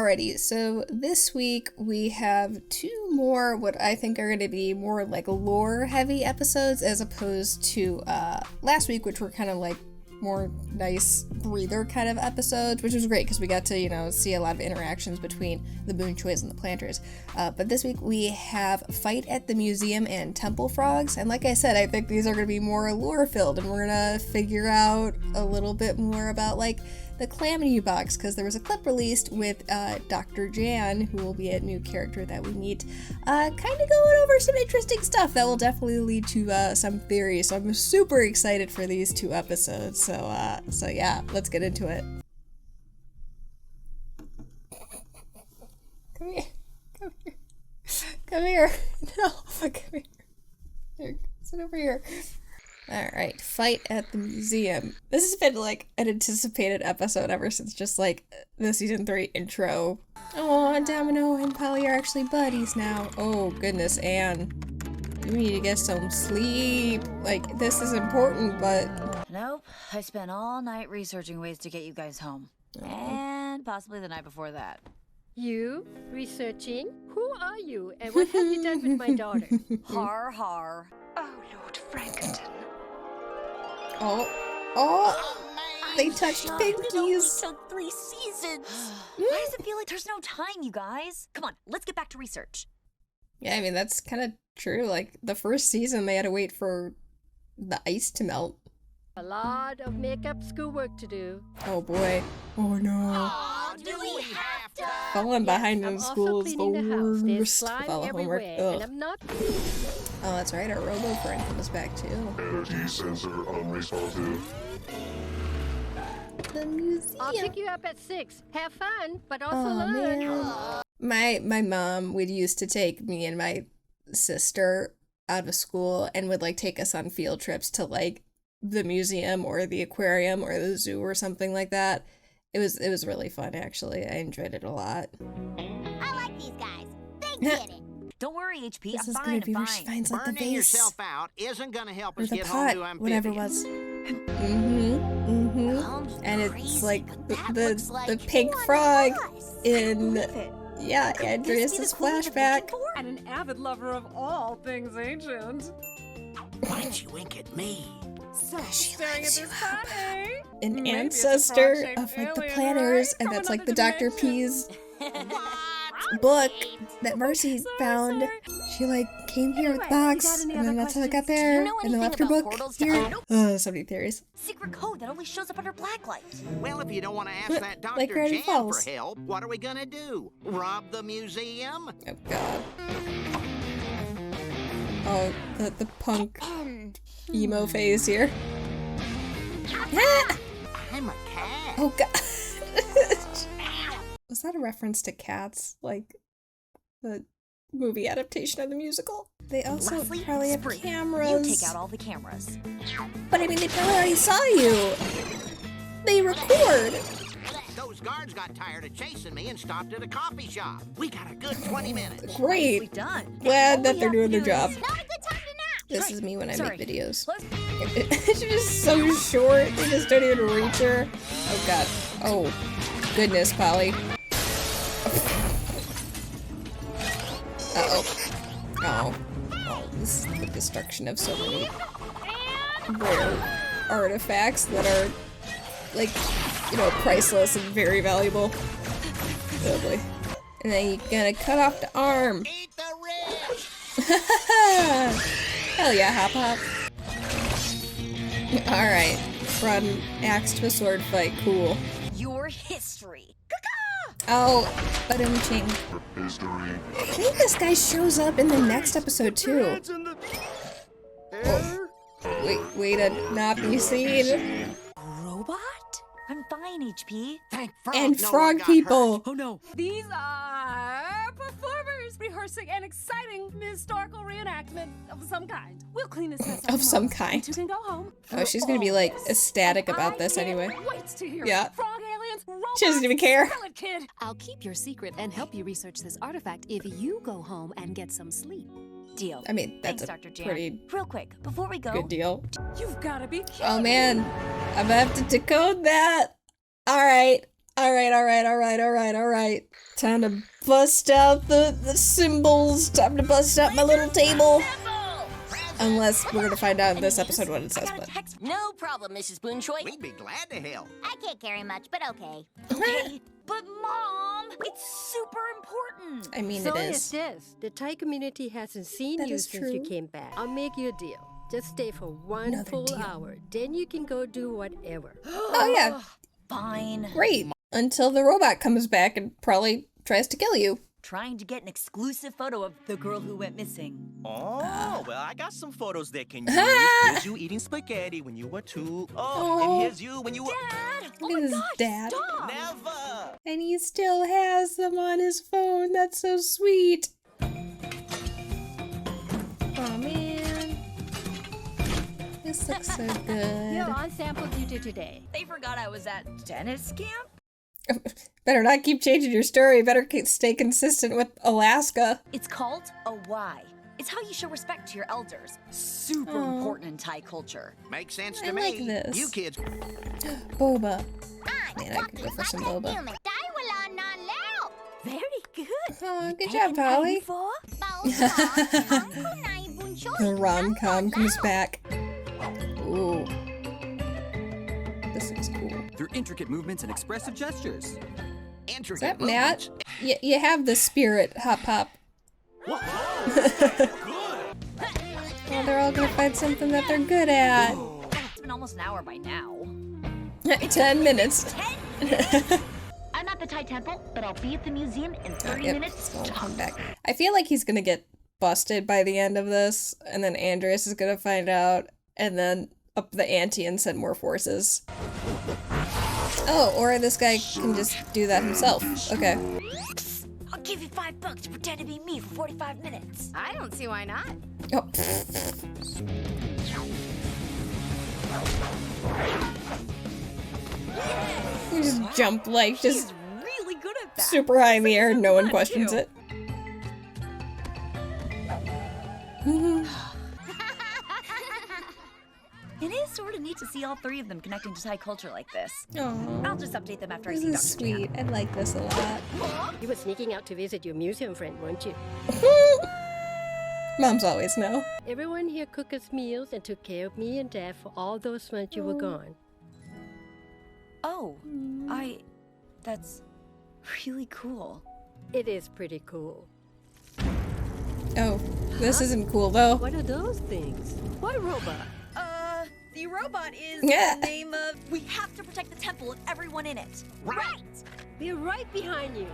Alrighty, so this week we have two more what I think are going to be more like lore heavy episodes as opposed to last week, which were kind of like more nice breather kind of episodes, which was great because we got to, you know, see a lot of interactions between the Boonchuys and the Plantars. But this week we have Fight at the Museum and Temple Frogs, and like I said, I think these are going to be more lore filled, and we're going to figure out a little bit more about like the Calamity Box, because there was a clip released with Dr. Jan, who will be a new character that we meet, kind of going over some interesting stuff that will definitely lead to some theories. So I'm super excited for these two episodes. So yeah, let's get into it. Come here. Come here. Come here. No, come here. Here, sit over here. Alright, Fight at the Museum. This has been like an anticipated episode ever since just like the season 3 intro. Oh, Domino and Polly are actually buddies now. Oh goodness, Anne. You need to get some sleep. Like, this is important, but... Nope, I spent all night researching ways to get you guys home. And possibly the night before that. You? Researching? Who are you, and what have you done with my daughter? Har har. Oh, Lord Frankenton. Oh, they touched pinkies. Took 3 seasons. Why does it feel like there's no time, you guys? Come on, let's get back to research. Yeah, I mean, that's kind of true. Like, the first season, they had to wait for the ice to melt. A lot of makeup schoolwork to do. Oh boy. Oh no. Do we have to? Falling behind in school is the worst. Slime With all the homework. everywhere, and Ugh. I'm not... Oh, that's right, our robo-friend comes back too. Energy sensor unresponsive. The museum. I'll pick you up at 6. Have fun, but also Oh, learn. man. My mom would used to take me and my sister out of school and would like take us on field trips to like the museum or the aquarium or the zoo or something like that. It was really fun, actually. I enjoyed it a lot. I like these guys. They get it. Don't worry, HP. This I'm is fine, gonna be I'm where she fine. finds like the Burning vase yourself out isn't gonna help or us the get home to pot, Amphibia. whatever it was. And it's like the pink frog in Andreas's flashback. And an avid lover of all things ancient. Why don't you wink at me? So She staring at lights this you up. pot, eh? An Maybe it's a ancestor frog-shaped of like the alien, Plantars, right? and From that's like the another Dr. dimension. P's book that Marcy found. She like came here with the box, and then that's how it got there, know and then anything left her about book portals to here. Otto? So many theories. Secret code that only shows up under blacklight. Well, if you don't want to ask that Dr. Like Gravity Jan Falls. for help, what are we gonna do? Rob the museum? Oh god. Oh, the punk emo phase here. I'm a cat. Oh god. Was that a reference to Cats? Like the movie adaptation of the musical? They also Leslie, probably have Spree, cameras. You take out all the cameras. But I mean, they probably already saw you. They record. Those guards got tired of chasing me and stopped at a coffee shop. We got a good 20 minutes. Great. Nicely done. Glad All that we they're have doing to their do job. is- Not a good time to nap. This Right. is me when I Sorry. make videos. Let's- She's just so short. They just don't even reach her. Oh god. Oh goodness, Polly. Uh-oh. Oh. Oh, this is the destruction of so many rare artifacts that are, like, you know, priceless and very valuable. Oh boy. And then you're gonna cut off the arm. Eat the rich! Hell yeah, Hop Hop. Alright. From axe to a sword fight. Cool. Your history. Oh, but ching. History. I think this guy shows up in the next episode too. Oh. Way to not be seen. Robot? I'm fine, HP. Thank frog And no one frog got people. hurt. Oh no. These are performers rehearsing an exciting historical reenactment of some kind. We'll clean this mess up Of some tomorrow. kind. You can go home. Oh, she's gonna be like ecstatic about this anyway. Wait to hear Yeah. frog aliens, robots, She doesn't even care. Spill it, kid. I'll keep your secret and help you research this artifact if you go home and get some sleep. Deal. I mean, that's Thanks, a Dr. Jan. pretty Real quick, before we go, good deal. You've got to be kidding. Oh man, I'm gonna have to decode that. Alright, Alright. Time to bust out the symbols. Time to bust out my little table. Unless we're gonna find out in this episode what it says, but... No problem, Mrs. Boonchuy. We'd be glad to help. I can't carry much, but okay. Okay, but Mom, it's super important. I mean, So it is. The Thai community hasn't seen That you is since you true. came back. I'll make you a deal. Just stay for one Another full deal. hour. Then you can go do whatever. Oh, yeah. Fine. Great. Until the robot comes back and probably tries to kill you. Trying to get an exclusive photo of the girl who went missing. Oh, well, I got some photos they can use. Here's you eating spaghetti when you were 2. Oh, and here's you when you were... Dad! Look at his dad. Stop! Never! And he still has them on his phone. That's so sweet. Oh, man. This looks so good. You're on sample duty today. They forgot I was at tennis camp? Better not keep changing your story. Better stay consistent with Alaska. It's called a Y. It's how you show respect to your elders. Super important in Thai culture. Makes sense to I me. like this. You kids. Boba. Man, I could go for some boba. Very good. Oh, good job, Polly. The rom-com comes back. Ooh. This looks cool. Through intricate movements and expressive gestures. Is that Matt? You have the spirit, Hop Pop. Oh, they're all gonna find something that they're good at. It's been almost an hour by now. 10 minutes. I'm at the Thai temple, but I'll be at the museum in 30 Yep, minutes. it's gonna come back. I feel like he's gonna get busted by the end of this, and then Andreas is gonna find out, and then up the ante and send more forces. Oh, or this guy can just do that himself. Okay. I'll give you $5 to pretend to be me for 45 minutes. I don't see why not. Oh. You just jump like just Really good at that. super high in the air, no one questions it. It is sort of neat to see all 3 of them connecting to Thai culture like this. Aww. I'll just update them after I This see is Dr. sweet. I like this a lot. You were sneaking out to visit your museum friend, weren't you? Moms always know. Everyone here cooked us meals and took care of me and Dad for all those months you were gone. Oh, that's really cool. It is pretty cool. Oh, this isn't cool though. What are those things? What robot? The robot is Yeah. the name of... We have to protect the temple and everyone in it. Right! We're right behind you.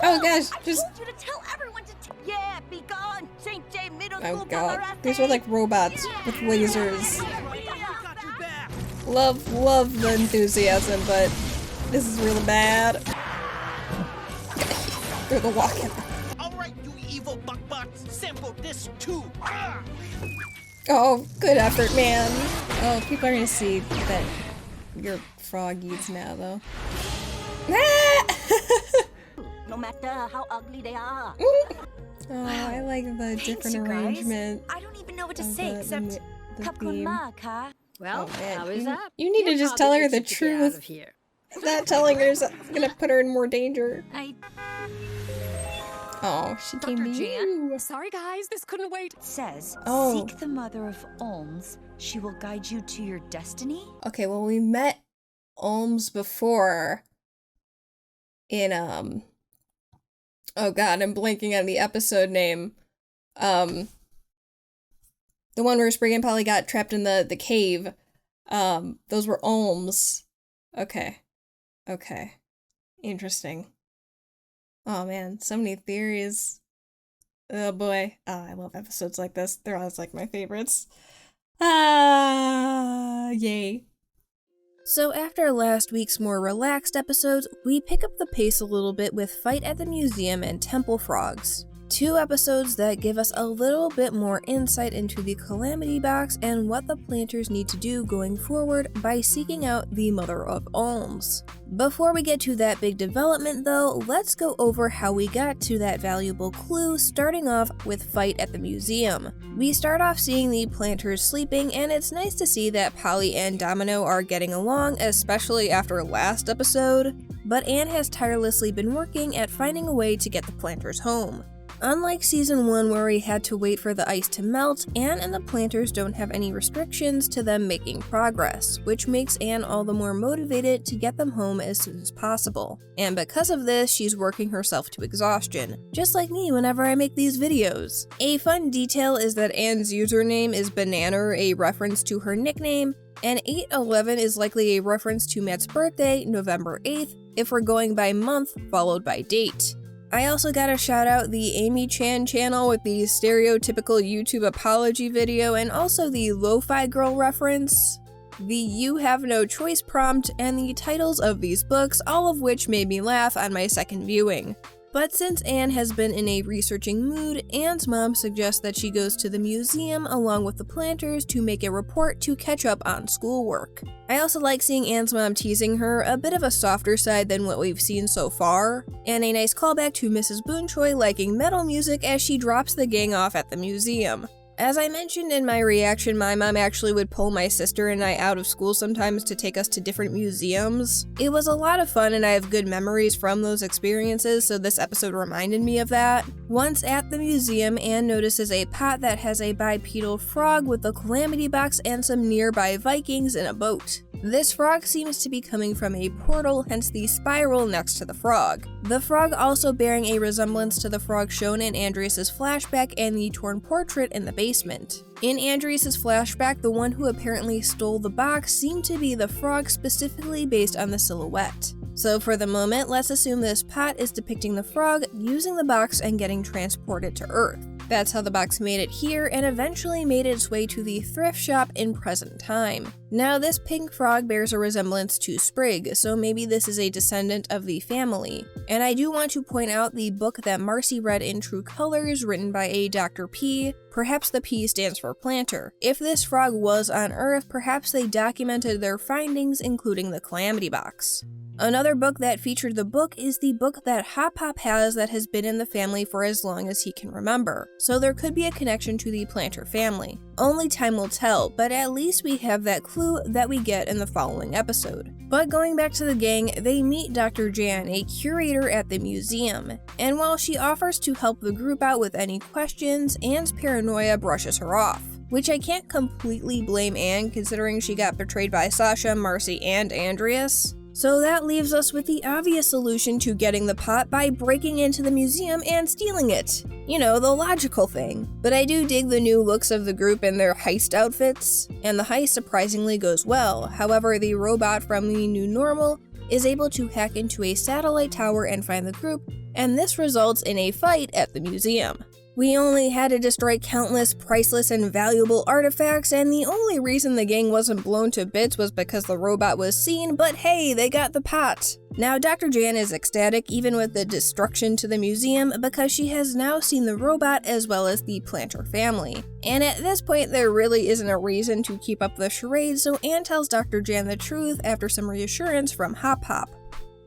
Oh gosh, I just... told you to tell everyone to... Yeah, be gone! St. J Middle Oh School god. Paparazzi! These are like robots with lasers. We got your back! Love the enthusiasm, but this is really bad. Through the walk in. All right, you evil buckbots, sample this too. Ah! Oh, good effort, man. Oh, people are gonna see that you're frog eats now, though. No matter how ugly they are. Oh, I like the different you guys. arrangement. I don't even know what to of say the except... theme. Kapkun Ma, ka? Well, Oh, man. how is that? You need to just tell her the Get out truth. of here. Not telling her is gonna put her in more danger. I... Oh, she came to Dr. Jan? you. Sorry, guys, this couldn't wait. Says, Oh. seek the Mother of Olms. She will guide you to your destiny. Okay, well, we met Olms before in, oh god, I'm blanking on the episode name. The one where Spring and Polly got trapped in the cave. Those were Olms. Okay. Interesting. Oh man, so many theories. Oh boy. Oh, I love episodes like this. They're always like my favorites. Yay. So after last week's more relaxed episodes, we pick up the pace a little bit with Fight at the Museum and Temple Frogs. 2 episodes that give us a little bit more insight into the Calamity Box and what the Plantars need to do going forward by seeking out the Mother of Olms. Before we get to that big development though, let's go over how we got to that valuable clue, starting off with Fight at the Museum. We start off seeing the Plantars sleeping, and it's nice to see that Polly and Domino are getting along, especially after last episode. but Anne has tirelessly been working at finding a way to get the Plantars home. Unlike season 1 where we had to wait for the ice to melt, Anne and the Plantars don't have any restrictions to them making progress, which makes Anne all the more motivated to get them home as soon as possible. And because of this, she's working herself to exhaustion, just like me whenever I make these videos. A fun detail is that Anne's username is Banana, a reference to her nickname, and 811 is likely a reference to Matt's birthday, November 8th, if we're going by month followed by date. I also gotta shout out the Amy Chan channel with the stereotypical YouTube apology video and also the Lo-Fi Girl reference, the You Have No Choice prompt, and the titles of these books, all of which made me laugh on my second viewing. But since Anne has been in a researching mood, Anne's mom suggests that she goes to the museum along with the Plantars to make a report to catch up on schoolwork. I also like seeing Anne's mom teasing her, a bit of a softer side than what we've seen so far, and a nice callback to Mrs. Boonchuy liking metal music as she drops the gang off at the museum. As I mentioned in my reaction, my mom actually would pull my sister and I out of school sometimes to take us to different museums. It was a lot of fun and I have good memories from those experiences, so this episode reminded me of that. Once at the museum, Anne notices a pot that has a bipedal frog with a calamity box and some nearby Vikings in a boat. This frog seems to be coming from a portal, hence the spiral next to the frog. The frog also bearing a resemblance to the frog shown in Andreas' flashback and the torn portrait in the basement. In Andreas' flashback, the one who apparently stole the box seemed to be the frog specifically based on the silhouette. So for the moment, let's assume this pot is depicting the frog using the box and getting transported to Earth. That's how the box made it here and eventually made its way to the thrift shop in present time. Now this pink frog bears a resemblance to Sprig, so maybe this is a descendant of the family. And I do want to point out the book that Marcy read in True Colors, written by a Dr. P. Perhaps the P stands for Plantar. If this frog was on Earth, perhaps they documented their findings, including the Calamity Box. Another book that featured the book is the book that Hop Hop has that has been in the family for as long as he can remember, so there could be a connection to the Plantar family. Only time will tell, but at least we have that clue that we get in the following episode. But going back to the gang, they meet Dr. Jan, a curator at the museum, and while she offers to help the group out with any questions, Anne's paranoia brushes her off. Which I can't completely blame Anne considering she got betrayed by Sasha, Marcy, and Andreas. So that leaves us with the obvious solution to getting the pot by breaking into the museum and stealing it. You know, the logical thing. But I do dig the new looks of the group in their heist outfits, and the heist surprisingly goes well. However, the robot from the new normal is able to hack into a satellite tower and find the group, and this results in a fight at the museum. We only had to destroy countless priceless and valuable artifacts, and the only reason the gang wasn't blown to bits was because the robot was seen, but hey, they got the pot! Now Dr. Jan is ecstatic even with the destruction to the museum because she has now seen the robot as well as the Plantar family. And at this point there really isn't a reason to keep up the charade, so Anne tells Dr. Jan the truth after some reassurance from Hop Hop.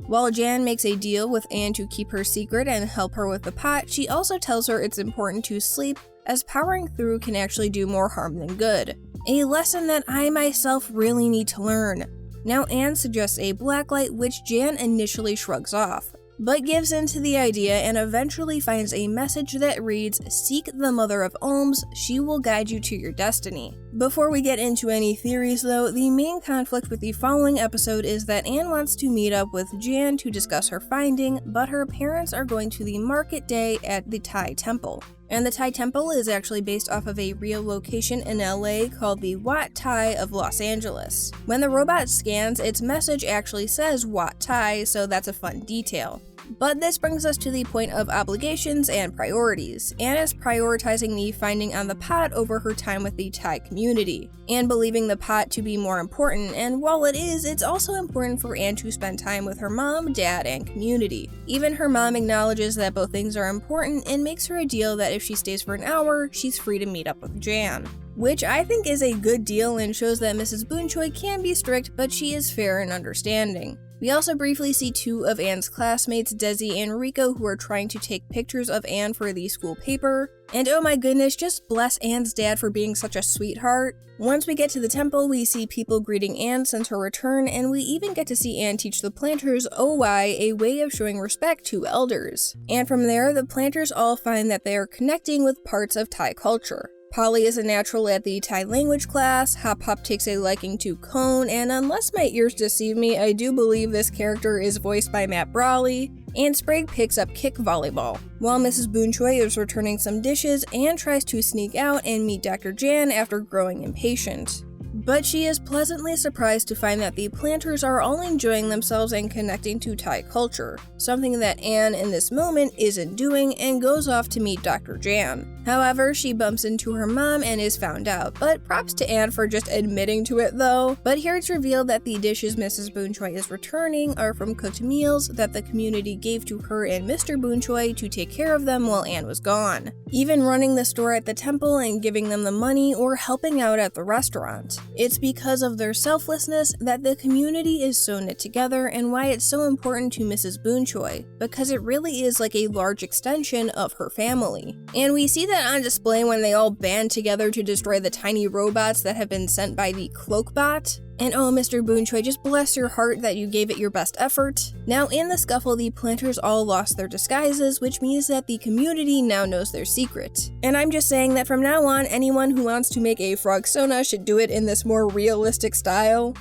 While Jan makes a deal with Anne to keep her secret and help her with the pot, she also tells her it's important to sleep, as powering through can actually do more harm than good. A lesson that I myself really need to learn. Now Anne suggests a blacklight, which Jan initially shrugs off, but gives in to the idea and eventually finds a message that reads, "Seek the Mother of Olms, she will guide you to your destiny." Before we get into any theories though, the main conflict with the following episode is that Anne wants to meet up with Jan to discuss her finding, but her parents are going to the market day at the Thai Temple. And the Thai Temple is actually based off of a real location in LA called the Wat Thai of Los Angeles. When the robot scans, its message actually says Wat Thai, so that's a fun detail. But this brings us to the point of obligations and priorities. Anne is prioritizing the finding on the pot over her time with the Thai community, and believing the pot to be more important, and while it is, it's also important for Anne to spend time with her mom, dad, and community. Even her mom acknowledges that both things are important and makes her a deal that if she stays for an hour, she's free to meet up with Jan. which I think is a good deal and shows that Mrs. Boonchuy can be strict, but she is fair and understanding. We also briefly see two of Anne's classmates, Desi and Rico, who are trying to take pictures of Anne for the school paper. And oh my goodness, just bless Anne's dad for being such a sweetheart. Once we get to the temple, we see people greeting Anne since her return, and we even get to see Anne teach the Plantars OY, a way of showing respect to elders. And from there, the Plantars all find that they are connecting with parts of Thai culture. Polly is a natural at the Thai language class, Hop Hop takes a liking to Cone, and unless my ears deceive me, I do believe this character is voiced by Matt Brawley, and Sprague picks up kick volleyball. While Mrs. Boonchuy is returning some dishes, Anne tries to sneak out and meet Dr. Jan after growing impatient. But she is pleasantly surprised to find that the Plantars are all enjoying themselves and connecting to Thai culture, something that Anne in this moment isn't doing and goes off to meet Dr. Jan. However, she bumps into her mom and is found out, but props to Anne for just admitting to it though. But here it's revealed that the dishes Mrs. Boonchuy is returning are from cooked meals that the community gave to her and Mr. Boonchuy to take care of them while Anne was gone, even running the store at the temple and giving them the money or helping out at the restaurant. It's because of their selflessness that the community is so knit together and why it's so important to Mrs. Boonchuy, because it really is like a large extension of her family. And we see that on display when they all band together to destroy the tiny robots that have been sent by the Cloakbot. And oh, Mr. Boonchuy, just bless your heart that you gave it your best effort. Now in the scuffle, the Plantars all lost their disguises, which means that the community now knows their secret. And I'm just saying that from now on, anyone who wants to make a frog sona should do it in this more realistic style.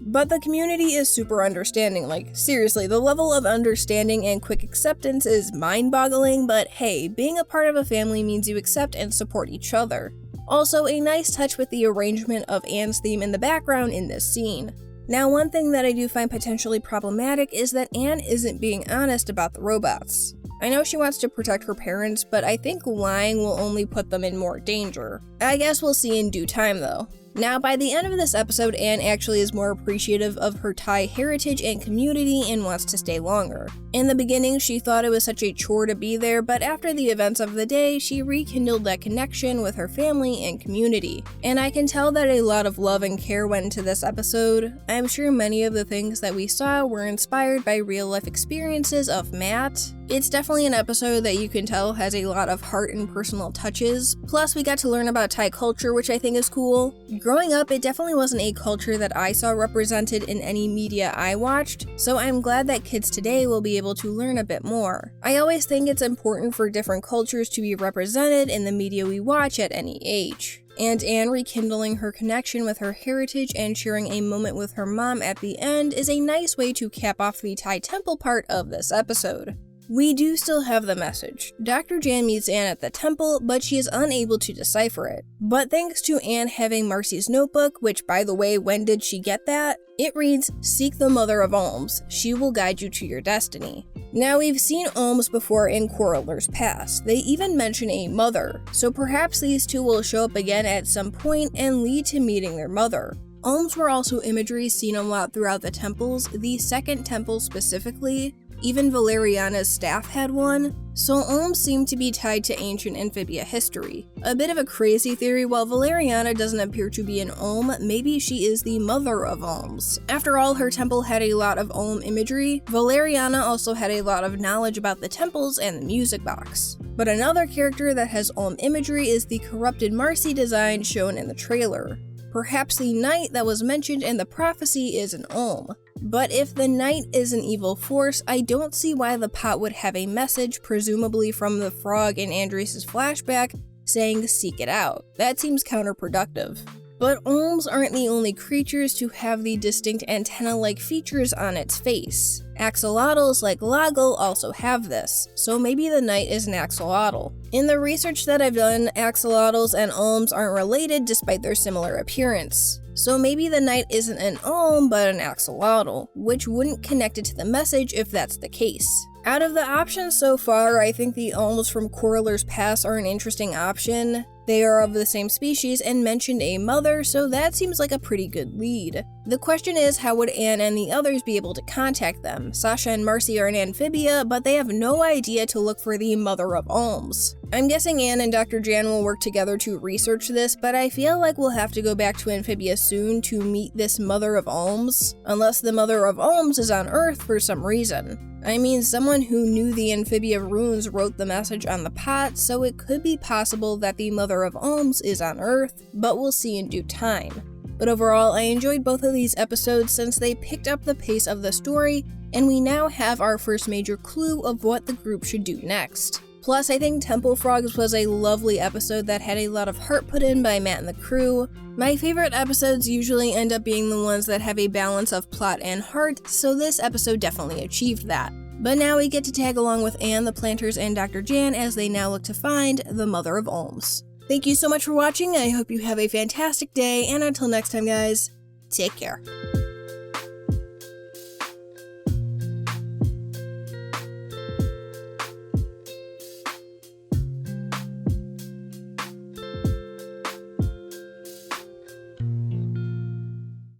But the community is super understanding, like seriously, the level of understanding and quick acceptance is mind-boggling, but hey, being a part of a family means you accept and support each other. Also, a nice touch with the arrangement of Anne's theme in the background in this scene. Now, one thing that I do find potentially problematic is that Anne isn't being honest about the robots. I know she wants to protect her parents, but I think lying will only put them in more danger. I guess we'll see in due time though. Now, by the end of this episode, Anne actually is more appreciative of her Thai heritage and community and wants to stay longer. In the beginning, she thought it was such a chore to be there, but after the events of the day, she rekindled that connection with her family and community. And I can tell that a lot of love and care went into this episode. I'm sure many of the things that we saw were inspired by real-life experiences of Matt. It's definitely an episode that you can tell has a lot of heart and personal touches. Plus, we got to learn about Thai culture, which I think is cool. Growing up, it definitely wasn't a culture that I saw represented in any media I watched, so I'm glad that kids today will be able to learn a bit more. I always think it's important for different cultures to be represented in the media we watch at any age. And Anne rekindling her connection with her heritage and sharing a moment with her mom at the end is a nice way to cap off the Thai temple part of this episode. We do still have the message. Dr. Jan meets Anne at the temple, but she is unable to decipher it. But thanks to Anne having Marcy's notebook, which by the way, when did she get that? It reads, "Seek the Mother of Olms. She will guide you to your destiny." Now we've seen Olms before in Quarreller's past. They even mention a mother, so perhaps these two will show up again at some point and lead to meeting their mother. Olms were also imagery seen a lot throughout the temples, the second temple specifically. Even Valeriana's staff had one, so Olms seem to be tied to ancient Amphibia history. A bit of a crazy theory, while Valeriana doesn't appear to be an Olm, maybe she is the Mother of Olms. After all, her temple had a lot of Olm imagery. Valeriana also had a lot of knowledge about the temples and the music box. But another character that has Olm imagery is the corrupted Marcy design shown in the trailer. Perhaps the knight that was mentioned in the prophecy is an Olm. But if the knight is an evil force, I don't see why the pot would have a message, presumably from the frog in Andres' flashback, saying seek it out. That seems counterproductive. But Olms aren't the only creatures to have the distinct antenna-like features on its face. Axolotls like Lago also have this, so maybe the knight is an axolotl. In the research that I've done, axolotls and Olms aren't related despite their similar appearance. So maybe the knight isn't an Olm but an axolotl, which wouldn't connect it to the message if that's the case. Out of the options so far, I think the Olms from Quarreller's past are an interesting option. They are of the same species and mentioned a mother, so that seems like a pretty good lead. The question is, how would Anne and the others be able to contact them? Sasha and Marcy are an Amphibia, but they have no idea to look for the Mother of Olms. I'm guessing Anne and Dr. Jan will work together to research this, but I feel like we'll have to go back to Amphibia soon to meet this Mother of Olms, unless the Mother of Olms is on Earth for some reason. I mean, someone who knew the Amphibia runes wrote the message on the pot, so it could be possible that the Mother of Olms is on Earth, but we'll see in due time. But overall, I enjoyed both of these episodes since they picked up the pace of the story, and we now have our first major clue of what the group should do next. Plus, I think Temple Frogs was a lovely episode that had a lot of heart put in by Matt and the crew. My favorite episodes usually end up being the ones that have a balance of plot and heart, so this episode definitely achieved that. But now we get to tag along with Anne, the Plantars, and Dr. Jan as they now look to find the Mother of Olms. Thank you so much for watching, I hope you have a fantastic day, and until next time guys, take care.